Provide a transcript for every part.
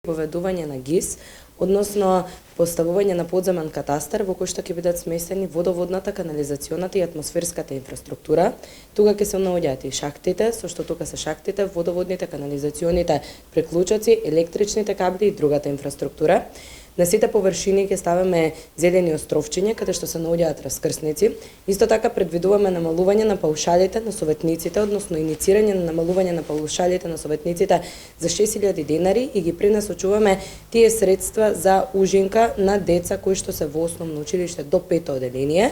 поведување на ГИС, односно поставување на подземен катастар во кој што ќе бидат смесени водоводната, канализационата и атмосферската инфраструктура. Тука ќе се наоѓаат и шахтите, со што тука се шахтите, водоводните, канализационите приклучоци, електричните кабли и другата инфраструктура. На сите површини ќе ставаме зелени островчиња каде што се наоѓаат раскрсници. Исто така предвидуваме намалување на паушалите на советниците, односно иницирање на намалување на паушалите на советниците за 6000 денари и ги пренасочуваме тие средства за ужинка на деца кои што се во основно училиште до 5-то оделение.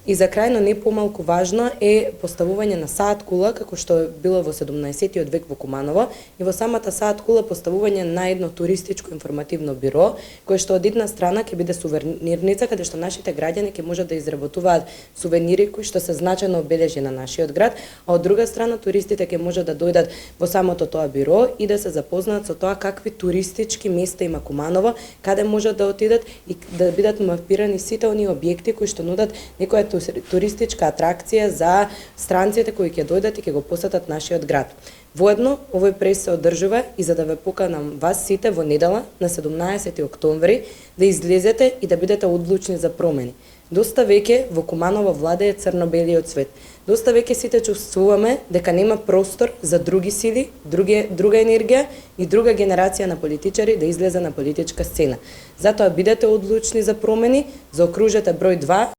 И за крај, но не помалку важно, е поставување на саат кула, како што било во 17-тиот век во Куманово, и во самата саат кула поставување на едно туристичко информативно биро, кое што од една страна ќе биде сувенирница, каде што нашите граѓани ќе можат да изработуваат сувенири кои што се значајно обележи на нашиот град, а од друга страна туристите ќе можат да дојдат во самото тоа биро и да се запознаат со тоа какви туристички места има Куманово, каде можат да отидат и да бидат мапирани сите оние објекти кои што нудат некоја туристичка атракција за странците кои ќе дојдат и ќе го посетат нашиот град. Воедно, овој прес се одржува и за да ве поканам вас сите во недела на 17 октомври да излезете и да бидете одлучни за промени. Доста веќе во Куманово владее црно-белиот цвет. Доста веќе сите чувствуваме дека нема простор за други сили, друга енергија и друга генерација на политичари да излезе на политичка сцена. Затоа бидете одлучни за промени, заокружете број 2